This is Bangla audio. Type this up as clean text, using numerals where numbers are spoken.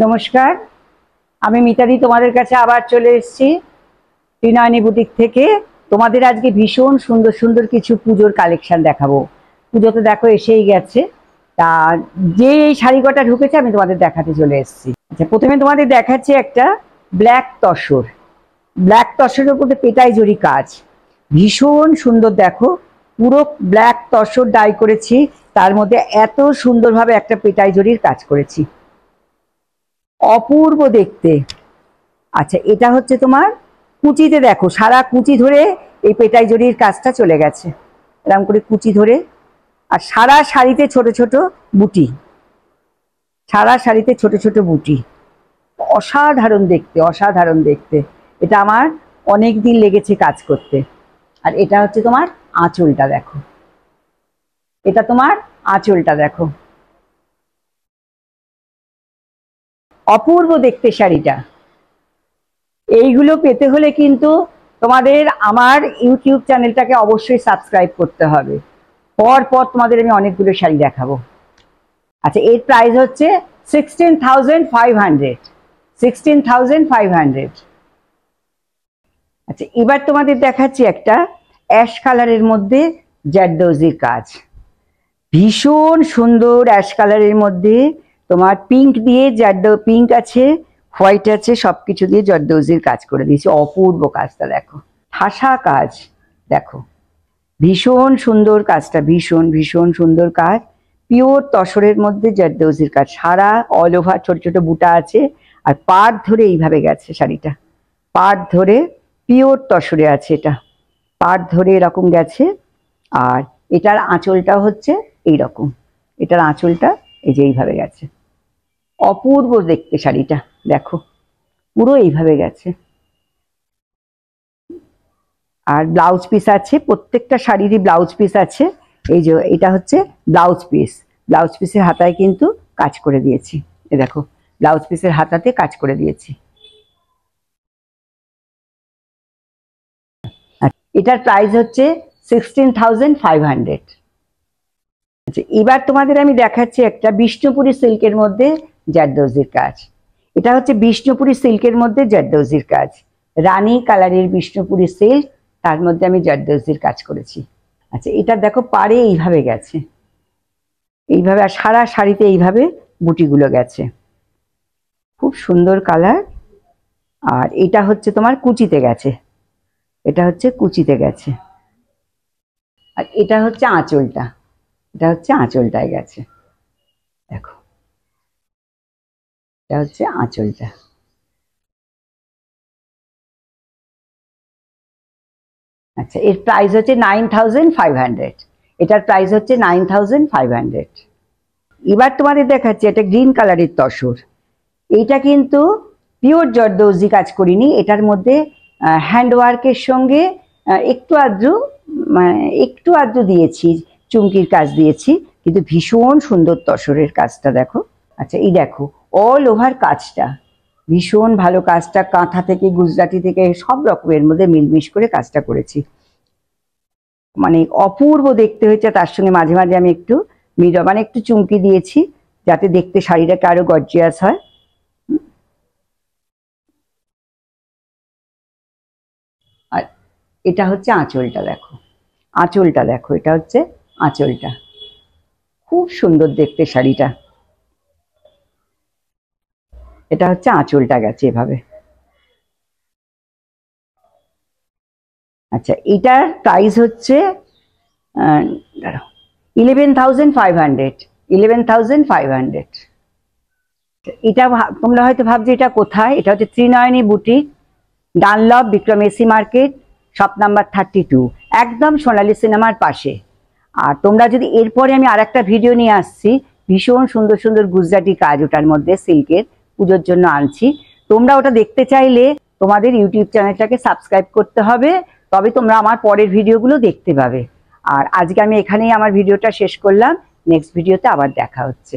নমস্কার, আমি মিতাদি তোমাদের কাছে আবার চলে এসেছি ত্রিনয়নী বুটিক থেকে। তোমাদের আজকে ভীষণ সুন্দর সুন্দর কিছু পুজোর কালেকশন দেখাবো। পুজো তো দেখো এসেই গেছে, তা যে এই শাড়ি কটা ঢুকেছে আমি তোমাদের দেখাতে চলে এসেছি। আচ্ছা, প্রথমে তোমাদের দেখাচ্ছি একটা ব্ল্যাক তসরের উপরে পেটাই জরি কাজ, ভীষণ সুন্দর। দেখো পুরো ব্ল্যাক তসর ডাই করেছি, তার মধ্যে এত সুন্দরভাবে একটা পেটাই জরির কাজ করেছি, অপূর্ব দেখতে। আচ্ছা, এটা হচ্ছে তোমার কুচিতে, দেখো সারা কুচি ধরে এই পেটাই জরির কাজটা চলে গেছে, এরকম করে কুচি ধরে। আর সারা শাড়িতে ছোট ছোট বুটি, সারা শাড়িতে ছোট ছোট বুটি, অসাধারণ দেখতে, অসাধারণ দেখতে। এটা আমার অনেক দিন লেগেছে কাজ করতে। আর এটা হচ্ছে তোমার আঁচলটা, দেখো এটা তোমার আঁচলটা দেখো, অপূর্ব দেখতে শাড়িটা। এইগুলো পেতে হলে কিন্তু তোমাদের আমার ইউটিউব চ্যানেলটাকে অবশ্যই সাবস্ক্রাইব করতে হবে। পর পর তোমাদের আমি অনেকগুলো শাড়ি দেখাবো। আচ্ছা, এর প্রাইস হচ্ছে 16,500। 16,500। আচ্ছা, এবার তোমাদের দেখাচ্ছি একটা অ্যাশ কালারের মধ্যে জারদৌজির কাজ, ভীষণ সুন্দর। অ্যাশ কালারের মধ্যে তোমার পিঙ্ক দিয়ে পিঙ্ক আছে, হোয়াইট আছে, সবকিছু দিয়ে জারদৌজির কাজ করে দিয়েছি। অপূর্ব কাজটা দেখো, ঠাসা কাজ দেখো, ভীষণ সুন্দর কাজটা, ভীষণ ভীষণ সুন্দর কাজ। পিওর তসরের মধ্যে জারদৌজির কাজ, সারা অল ওভার ছোট ছোট বুটা আছে। আর পাড় ধরে এইভাবে গেছে শাড়িটা, পাড় ধরে পিওর তসরে আছে, এটা পাড় ধরে এরকম গেছে। আর এটার আঁচলটা হচ্ছে এইরকম, এটার আঁচলটা এই যে এইভাবে গেছে, অপূর্ব দেখতে শাড়িটা দেখো, পুরো এইভাবে গেছে। আর ব্লাউজ পিস আছে, প্রত্যেকটা শাড়িরই ব্লাউজ পিস আছে। এই যে এটা হচ্ছে ব্লাউজ পিস, ব্লাউজ পিসের হাতায় কিন্তু কাজ করে দিয়েছি। এ দেখো, ব্লাউজ পিসের হাতাতে কাজ করে দিয়েছি। এটার প্রাইস হচ্ছে 16,500। আচ্ছা, এবার তোমাদের আমি দেখাচ্ছি একটা বিষ্ণুপুরি সিল্কের মধ্যে জারদৌজির কাজ। এটা হচ্ছে বিষ্ণুপুরি সিল্কের মধ্যে জারদৌজির কাজ, রানী কালারের বিষ্ণুপুরি সিল্ক, তার মধ্যে আমি জারদৌজির কাজ করেছি। আচ্ছা, এটা দেখো পাড়ে এইভাবে গেছে, এইভাবে, আর সারা শাড়িতে এইভাবে বুটিগুলো গেছে, খুব সুন্দর কালার। আর এটা হচ্ছে তোমার কুচিতে গেছে, এটা হচ্ছে কুচিতে গেছে। আর এটা হচ্ছে আঁচলটা, এটা হচ্ছে আঁচলটায় গেছে দেখো, এটা হচ্ছে আঁচলটা। আচ্ছা, এর প্রাইস হচ্ছে 9,500। এটার প্রাইস হচ্ছে 9,500। এবার তোমাদের দেখাচ্ছি এটা গ্রিন কালারের তসর। এইটা কিন্তু পিওর জারদৌজি কাজ করিনি, এটার মধ্যে হ্যান্ডওয়ার্কের সঙ্গে একটু আধটু দিয়েছি, চুমকির কাজ দিয়েছি, কিন্তু ভীষণ সুন্দর তসরের কাজটা দেখো। আচ্ছা, এই দেখো অল ওভার কাজটা, ভীষণ ভালো কাজটা, কাঁথা থেকে গুজরাটি থেকে সব রকমের মধ্যে মিলমিশ করে কাজটা করেছি, মানে অপূর্ব দেখতে হয়েছে। তার সঙ্গে মাঝে মাঝে আমি একটু একটু চুমকি দিয়েছি, যাতে দেখতে শাড়িটাকে আরো গর্জিয়াস হয়। আর এটা হচ্ছে আঁচলটা দেখো, আঁচলটা দেখো, এটা হচ্ছে আঁচলটা, খুব সুন্দর দেখতে শাড়িটা। এটা হচ্ছে আঁচলটা গেছে এভাবে। আচ্ছা, এটার প্রাইস হচ্ছে 11,500। 11,500। এটা তোমরা হয়তো ভাবছো এটা কোথায়, এটা হচ্ছে Trinayani boutique, Dunlop, Bikram AC market, shop number 32, একদম সোনালী সিনেমার পাশে। আর তোমরা যদি এরপরে আমি আর একটা ভিডিও নিয়ে আসছি, ভীষণ সুন্দর সুন্দর গুজরাটি কাজ ওটার মধ্যে সিল্কের, পুজোর জন্য আনছি। তোমরা ওটা দেখতে চাইলে তোমাদের ইউটিউব চ্যানেলটাকে সাবস্ক্রাইব করতে হবে, তবে তোমরা আমার পরের ভিডিওগুলো দেখতে পাবে। আর আজকে আমি এখানেই আমার ভিডিওটা শেষ করলাম, নেক্সট ভিডিওতে আবার দেখা হচ্ছে।